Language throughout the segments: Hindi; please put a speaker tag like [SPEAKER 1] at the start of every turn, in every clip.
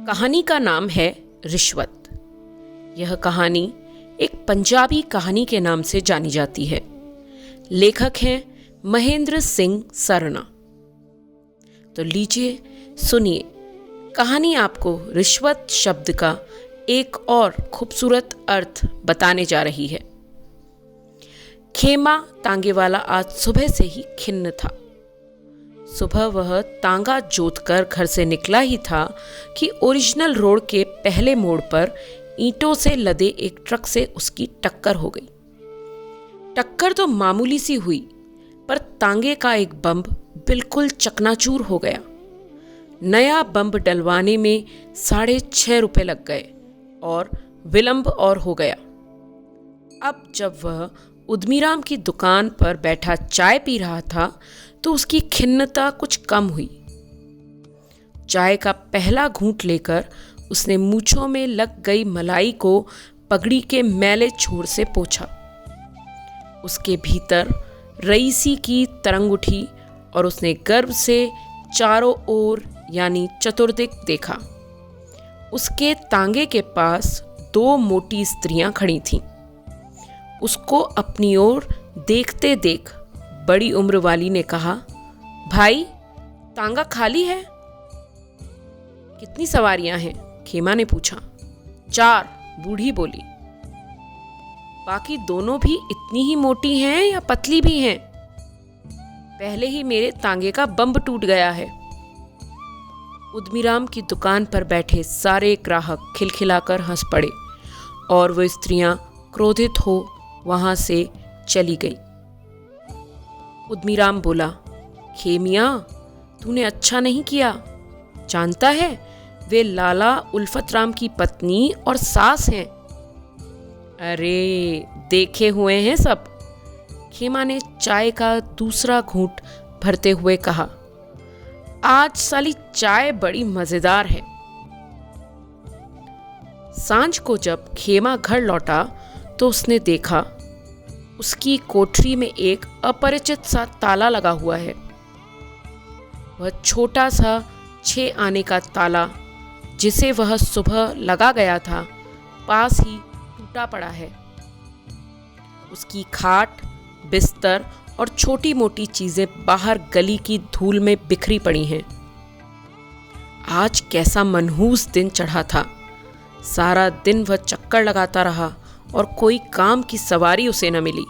[SPEAKER 1] कहानी का नाम है रिश्वत। यह कहानी एक पंजाबी कहानी के नाम से जानी जाती है। लेखक हैं महेंद्र सिंह सरना। तो लीजिए सुनिए, कहानी आपको रिश्वत शब्द का एक और खूबसूरत अर्थ बताने जा रही है। खेमा तांगेवाला आज सुबह से ही खिन्न था। सुबह वह तांगा जोतकर घर से निकला ही था कि ओरिजिनल रोड के पहले मोड़ पर ईंटों से लदे एक ट्रक से उसकी टक्कर हो गई। टक्कर तो मामूली सी हुई, पर तांगे का एक बम्ब बिल्कुल चकनाचूर हो गया। नया बम्ब डलवाने में 6.5 रुपए लग गए और विलंब और हो गया। अब जब वह उद्मीराम की दुकान पर बैठा चाय पी रहा था तो उसकी खिन्नता कुछ कम हुई। चाय का पहला घूंट लेकर उसने मूंछों में लग गई मलाई को पगड़ी के मैले छोर से पोंछा। उसके भीतर रईसी की तरंग उठी और उसने गर्व से चारों ओर यानी चतुर्दिक देखा। उसके तांगे के पास 2 मोटी स्त्रियां खड़ी थीं। उसको अपनी ओर देखते देख बड़ी उम्र वाली ने कहा, भाई तांगा खाली है? कितनी सवारियां हैं? खेमा ने पूछा। 4, बूढ़ी बोली। बाकी दोनों भी इतनी ही मोटी हैं या पतली भी हैं? पहले ही मेरे तांगे का बम्ब टूट गया है। उद्मीराम की दुकान पर बैठे सारे ग्राहक खिलखिलाकर हंस पड़े और वो स्त्रियां क्रोधित हो वहां से चली गई। उद्मीराम बोला, खेमिया तूने अच्छा नहीं किया। जानता है वे लाला उल्फत राम की पत्नी और सास हैं। अरे देखे हुए हैं सब। खेमा ने चाय का दूसरा घूंट भरते हुए कहा, आज साली चाय बड़ी मजेदार है। सांझ को जब खेमा घर लौटा तो उसने देखा उसकी कोठरी में एक अपरिचित सा ताला लगा हुआ है। वह छोटा सा 6 आने का ताला जिसे वह सुबह लगा गया था पास ही टूटा पड़ा है। उसकी खाट, बिस्तर और छोटी मोटी चीजें बाहर गली की धूल में बिखरी पड़ी हैं। आज कैसा मनहूस दिन चढ़ा था। सारा दिन वह चक्कर लगाता रहा और कोई काम की सवारी उसे न मिली।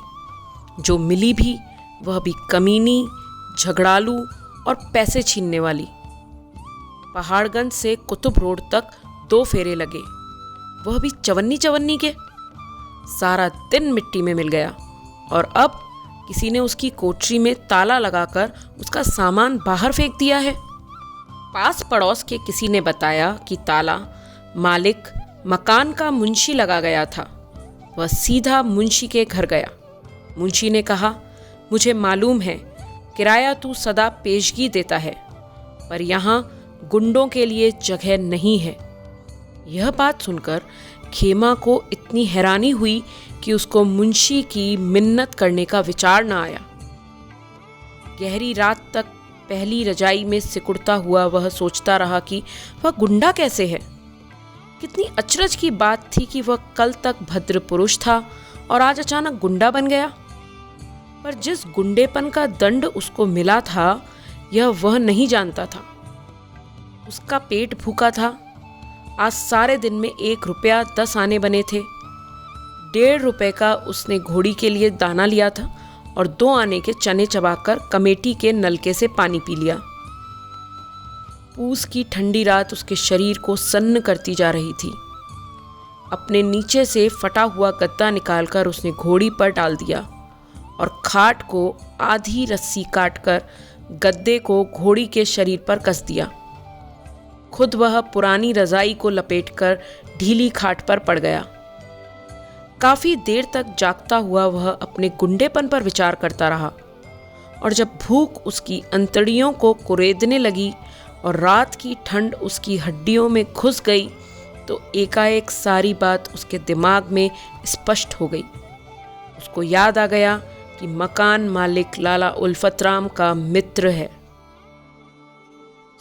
[SPEAKER 1] जो मिली भी वह भी कमीनी, झगड़ालू और पैसे छीनने वाली। पहाड़गंज से कुतुब रोड तक 2 फेरे लगे, वह भी चवन्नी चवन्नी के। सारा दिन मिट्टी में मिल गया और अब किसी ने उसकी कोठरी में ताला लगाकर उसका सामान बाहर फेंक दिया है। पास पड़ोस के किसी ने बताया कि ताला मालिक मकान का मुंशी लगा गया था। वह सीधा मुंशी के घर गया। मुंशी ने कहा, मुझे मालूम है किराया तू सदा पेशगी देता है, पर यहाँ गुंडों के लिए जगह नहीं है। यह बात सुनकर खेमा को इतनी हैरानी हुई कि उसको मुंशी की मिन्नत करने का विचार न आया। गहरी रात तक पहली रजाई में सिकुड़ता हुआ वह सोचता रहा कि वह गुंडा कैसे है। कितनी अचरज की बात थी कि वह कल तक भद्र पुरुष था और आज अचानक गुंडा बन गया। पर जिस गुंडेपन का दंड उसको मिला था यह वह नहीं जानता था। उसका पेट भूखा था। आज सारे दिन में 1 रुपया 10 आने बने थे। 1.5 रुपए का उसने घोड़ी के लिए दाना लिया था और 2 आने के चने चबाकर कमेटी के नलके से पानी पी लिया। पूस की ठंडी रात उसके शरीर को सन्न करती जा रही थी। अपने नीचे से फटा हुआ गद्दा निकालकर उसने घोड़ी पर डाल दिया और खाट को आधी रस्सी काटकर गद्दे को घोड़ी के शरीर पर कस दिया। खुद वह पुरानी रजाई को लपेटकर ढीली खाट पर पड़ गया। काफी देर तक जागता हुआ वह अपने गुंडेपन पर विचार करता रहा और जब भूख उसकी अंतड़ियों को कुरेदने लगी और रात की ठंड उसकी हड्डियों में घुस गई तो एकाएक सारी बात उसके दिमाग में स्पष्ट हो गई। उसको याद आ गया कि मकान मालिक लाला उल्फत राम का मित्र है।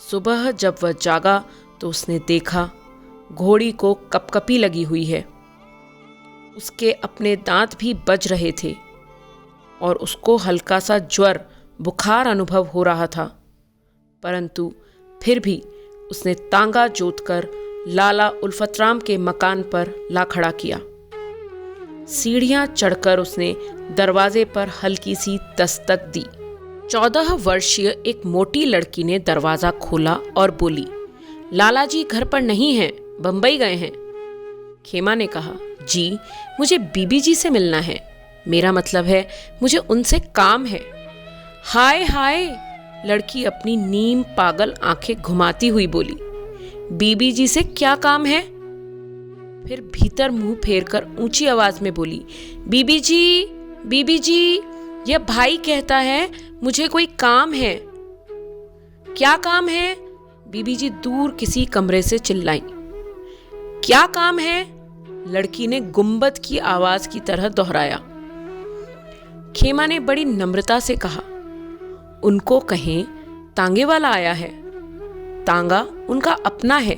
[SPEAKER 1] सुबह जब वह जागा तो उसने देखा घोड़ी को कपकपी लगी हुई है। उसके अपने दांत भी बज रहे थे और उसको हल्का सा ज्वर बुखार अनुभव हो रहा था, परंतु फिर भी उसने तांगा जोतकर लाला उल्फतराम के मकान पर ला खड़ा किया। सीढ़ियां चढ़कर उसने दरवाजे पर हल्की सी दस्तक दी। 14 वर्षीय एक मोटी लड़की ने दरवाजा खोला और बोली, लाला जी घर पर नहीं हैं, बंबई गए हैं। खेमा ने कहा, जी मुझे बीबी जी से मिलना है, मेरा मतलब है मुझे उनसे काम है। हाय हाय, लड़की अपनी नीम पागल आंखें घुमाती हुई बोली, बीबी जी से क्या काम है? फिर भीतर मुंह फेरकर ऊंची आवाज में बोली, बीबी जी, यह भाई कहता है मुझे कोई काम है। क्या काम है? बीबी जी दूर किसी कमरे से चिल्लाई। क्या काम है? लड़की ने गुंबद की आवाज की तरह दोहराया। खेमा ने बड़ी नम्रता से कहा, उनको कहें तांगे वाला आया है। तांगा उनका अपना है,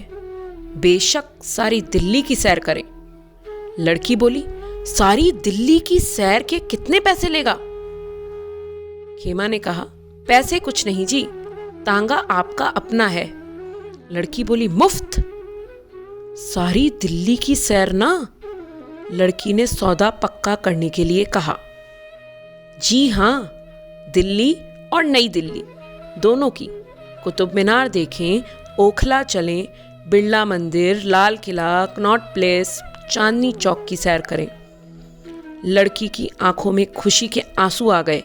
[SPEAKER 1] बेशक सारी दिल्ली की सैर करें। लड़की बोली, सारी दिल्ली की सैर के कितने पैसे लेगा? खेमा ने कहा, पैसे कुछ नहीं जी, तांगा आपका अपना है। लड़की बोली, मुफ्त? सारी दिल्ली की सैर ना? लड़की ने सौदा पक्का करने के लिए कहा। जी हाँ, दिल्ली और नई दिल्ली दोनों की। कुतुब मीनार देखें, ओखला चलें, बिरला मंदिर, लाल किला, कनॉट प्लेस, चांदनी चौक की सैर करें। लड़की की आंखों में खुशी के आंसू आ गए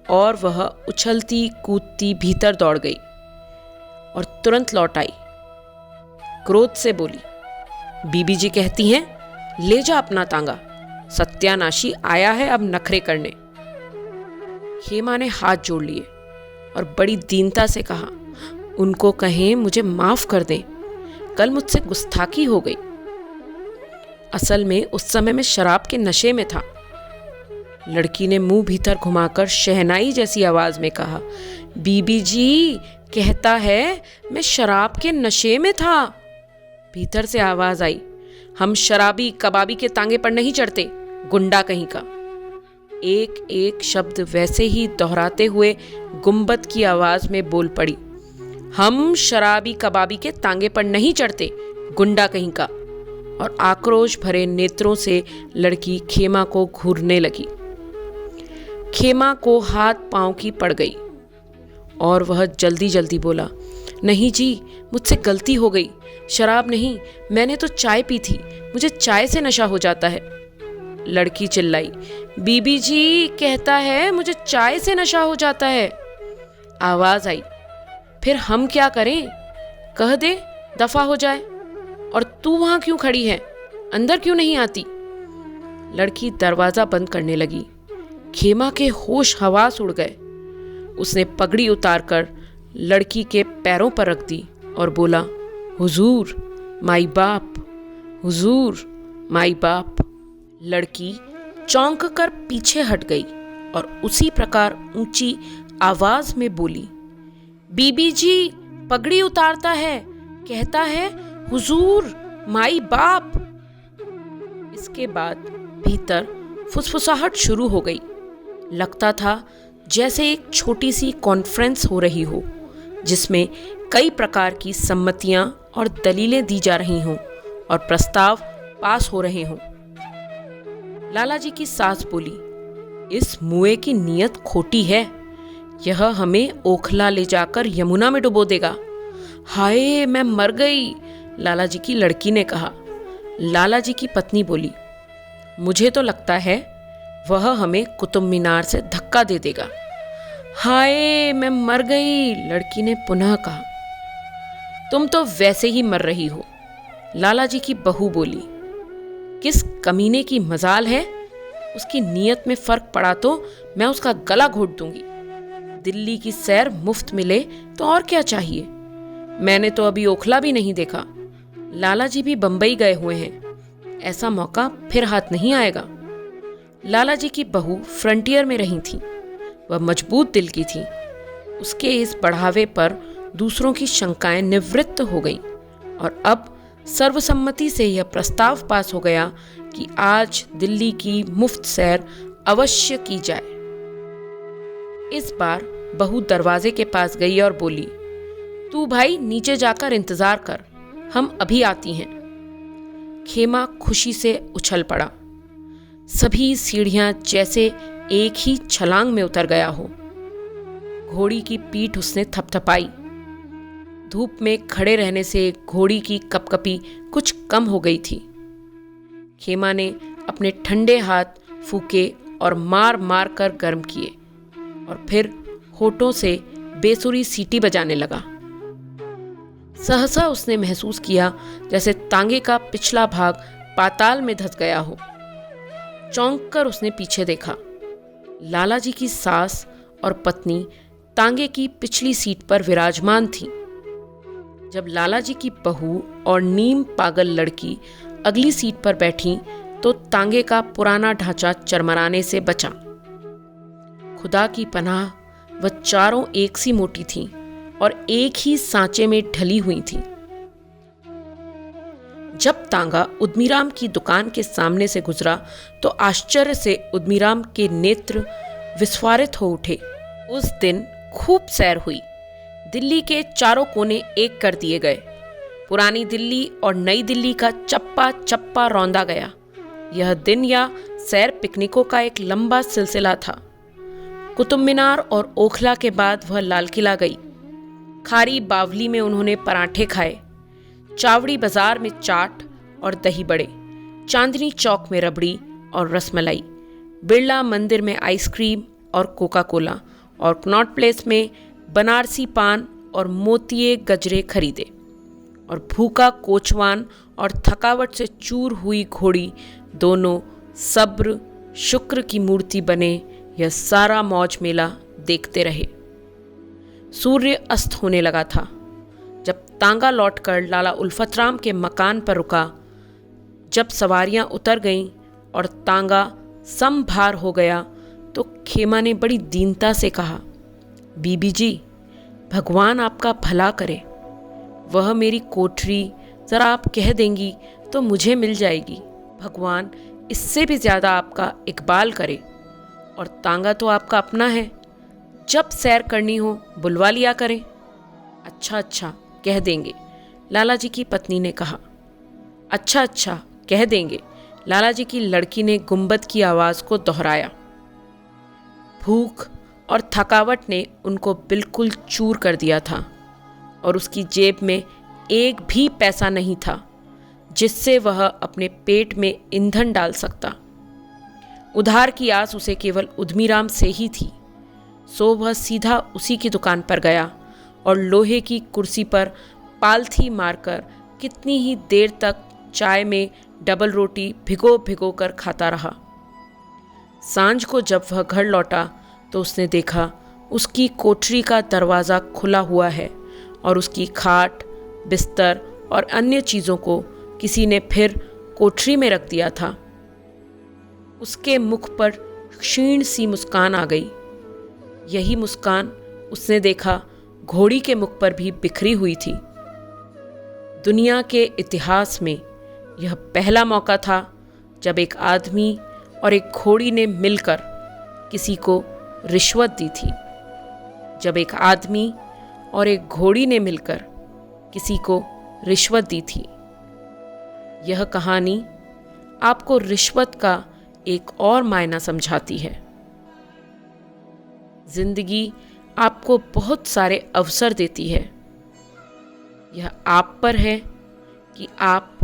[SPEAKER 1] और वह उछलती कूदती भीतर दौड़ गई और तुरंत लौट आई। क्रोध से बोली, बीबी जी कहती हैं, ले जा अपना तांगा, सत्यानाशी आया है अब नखरे करने। खेमा ने हाथ जोड़ लिए और बड़ी दीनता से कहा, उनको कहें मुझे माफ कर दें, कल मुझसे गुस्ताखी हो गई। असल में उस समय मैं शराब के नशे में था। लड़की ने मुंह भीतर घुमाकर शहनाई जैसी आवाज में कहा, बीबी जी कहता है मैं शराब के नशे में था। भीतर से आवाज आई, हम शराबी कबाबी के तांगे पर नहीं चढ़ते, गुंडा कहीं का। एक एक शब्द वैसे ही दोहराते हुए गुंबद की आवाज में बोल पड़ी, हम शराबी कबाबी के तांगे पर नहीं चढ़ते, गुंडा कहीं का। और आक्रोश भरे नेत्रों से लड़की खेमा को घूरने लगी। खेमा को हाथ पांव की पड़ गई और वह जल्दी जल्दी बोला, नहीं जी, मुझसे गलती हो गई, शराब नहीं, मैंने तो चाय पी थी, मुझे चाय से नशा हो जाता है। लड़की चिल्लाई, बीबी जी कहता है मुझे चाय से नशा हो जाता है। आवाज आई, फिर हम क्या करें? कह दे दफा हो जाए। और तू वहां क्यों खड़ी है, अंदर क्यों नहीं आती? लड़की दरवाजा बंद करने लगी। खेमा के होश हवास उड़ गए। उसने पगड़ी उतारकर लड़की के पैरों पर रख दी और बोला, हुजूर माई बाप, हुजूर माई बाप। लड़की चौंक कर पीछे हट गई और उसी प्रकार ऊंची आवाज में बोली, बीबी जी पगड़ी उतारता है, कहता है हुजूर माई बाप। इसके बाद भीतर फुसफुसाहट शुरू हो गई। लगता था जैसे एक छोटी सी कॉन्फ्रेंस हो रही हो, जिसमें कई प्रकार की सम्मतियां और दलीलें दी जा रही हों और प्रस्ताव पास हो रहे हों। लाला जी की सास बोली, इस मुए की नीयत खोटी है, यह हमें ओखला ले जाकर यमुना में डुबो देगा। हाय मैं मर गई, लाला जी की लड़की ने कहा। लाला जी की पत्नी बोली, मुझे तो लगता है वह हमें कुतुब मीनार से धक्का दे देगा। हाय मैं मर गई, लड़की ने पुनः कहा। तुम तो वैसे ही मर रही हो, लाला जी की बहू बोली। किस कमीने की मजाल है, उसकी नीयत में फर्क पड़ा तो मैं उसका गला घोट दूंगी। दिल्ली की सैर मुफ्त मिले तो और क्या चाहिए। मैंने तो अभी ओखला भी नहीं देखा। लाला जी भी बंबई गए हुए हैं, ऐसा मौका फिर हाथ नहीं आएगा। लाला जी की बहू फ्रंटियर में रही थी, वह मजबूत दिल की थी। उसके इस बढ़ावे पर दूसरों की शंकाएं निवृत्त हो गईं और अब सर्वसम्मति से यह प्रस्ताव पास हो गया कि आज दिल्ली की मुफ्त सैर अवश्य की जाए। इस बार बहू दरवाजे के पास गई और बोली, तू भाई नीचे जाकर इंतजार कर, हम अभी आती हैं। खेमा खुशी से उछल पड़ा। सभी सीढ़ियां जैसे एक ही छलांग में उतर गया हो। घोड़ी की पीठ उसने थपथपाई। धूप में खड़े रहने से घोड़ी की कपकपी कुछ कम हो गई थी। खेमा ने अपने ठंडे हाथ फूके और मार मार कर गर्म किए और फिर होठों से बेसुरी सीटी बजाने लगा। सहसा उसने महसूस किया जैसे तांगे का पिछला भाग पाताल में धंस गया हो। चौंक कर उसने पीछे देखा। लालाजी की सास और पत्नी तांगे की पिछली सीट पर विराजमान थी। जब लालाजी की बहू और नीम पागल लड़की अगली सीट पर बैठी तो तांगे का पुराना ढांचा चरमराने से बचा। खुदा की पनाह, वह चारों एक सी मोटी थीं और एक ही सांचे में ढली हुई थीं। जब तांगा उद्मीराम की दुकान के सामने से गुजरा तो आश्चर्य से उद्मीराम के नेत्र विस्फारित हो उठे। उस दिन खूब सैर हुई। दिल्ली के चारों कोने एक कर दिए गए। पुरानी दिल्ली और नई दिल्ली का चप्पा चप्पा रौंदा गया। यह दिन या सैर पिकनिकों का एक लंबा सिलसिला था। कुतुब मीनार और ओखला के बाद वह लाल किला गई। खारी बावली में उन्होंने पराठे खाए। चावड़ी बाजार में चाट और दही बड़े, चांदनी चौक में रबड़ी और रसमलाई, बिरला मंदिर में आइसक्रीम और कोका कोला और कनॉट प्लेस में बनारसी पान और मोतिये गजरे खरीदे। और भूखा कोचवान और थकावट से चूर हुई घोड़ी दोनों सब्र शुक्र की मूर्ति बने यह सारा मौज मेला देखते रहे। सूर्य अस्त होने लगा था। जब तांगा लौटकर लाला उल्फतराम के मकान पर रुका, जब सवारियां उतर गईं और तांगा समभार हो गया तो खेमा ने बड़ी दीनता से कहा, बीबी जी, भगवान आपका भला करे। वह मेरी कोठरी जरा आप कह देंगी तो मुझे मिल जाएगी। भगवान इससे भी ज्यादा आपका इकबाल करे। और तांगा तो आपका अपना है, जब सैर करनी हो बुलवा लिया करें। अच्छा अच्छा कह देंगे, लालाजी की पत्नी ने कहा। अच्छा अच्छा कह देंगे, लालाजी की लड़की ने गुंबद की आवाज़ को दोहराया। भूख और थकावट ने उनको बिल्कुल चूर कर दिया था और उसकी जेब में एक भी पैसा नहीं था जिससे वह अपने पेट में ईंधन डाल सकता। उधार की आस उसे केवल उद्मीराम से ही थी। सो वह सीधा उसी की दुकान पर गया और लोहे की कुर्सी पर पालथी मारकर कितनी ही देर तक चाय में डबल रोटी भिगो भिगो कर खाता रहा। सांझ को जब वह घर लौटा तो उसने देखा उसकी कोठरी का दरवाज़ा खुला हुआ है और उसकी खाट, बिस्तर और अन्य चीज़ों को किसी ने फिर कोठरी में रख दिया था। उसके मुख पर क्षीण सी मुस्कान आ गई। यही मुस्कान उसने देखा घोड़ी के मुख पर भी बिखरी हुई थी। दुनिया के इतिहास में यह पहला मौका था जब एक आदमी और एक घोड़ी ने मिलकर किसी को रिश्वत दी थी। जब एक आदमी और एक घोड़ी ने मिलकर किसी को रिश्वत दी थी। यह कहानी आपको रिश्वत का एक और मायना समझाती है। जिंदगी आपको बहुत सारे अवसर देती है। यह आप पर है कि आप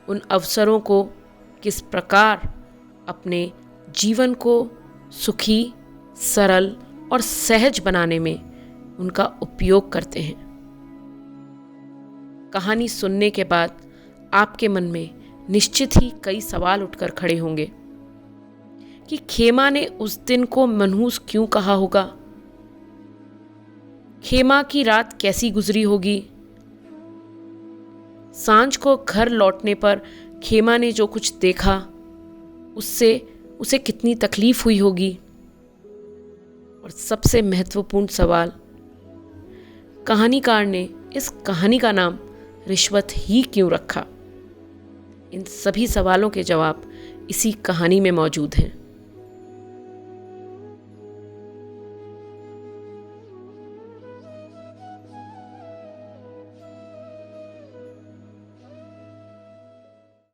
[SPEAKER 1] उन अवसरों को किस प्रकार अपने जीवन को सुखी, सरल और सहज बनाने में उनका उपयोग करते हैं। कहानी सुनने के बाद आपके मन में निश्चित ही कई सवाल उठकर खड़े होंगे कि खेमा ने उस दिन को मनहूस क्यों कहा होगा। खेमा की रात कैसी गुजरी होगी। सांझ को घर लौटने पर खेमा ने जो कुछ देखा उससे उसे कितनी तकलीफ हुई होगी। और सबसे महत्वपूर्ण सवाल, कहानीकार ने इस कहानी का नाम रिश्वत ही क्यों रखा। इन सभी सवालों के जवाब इसी कहानी में मौजूद हैं।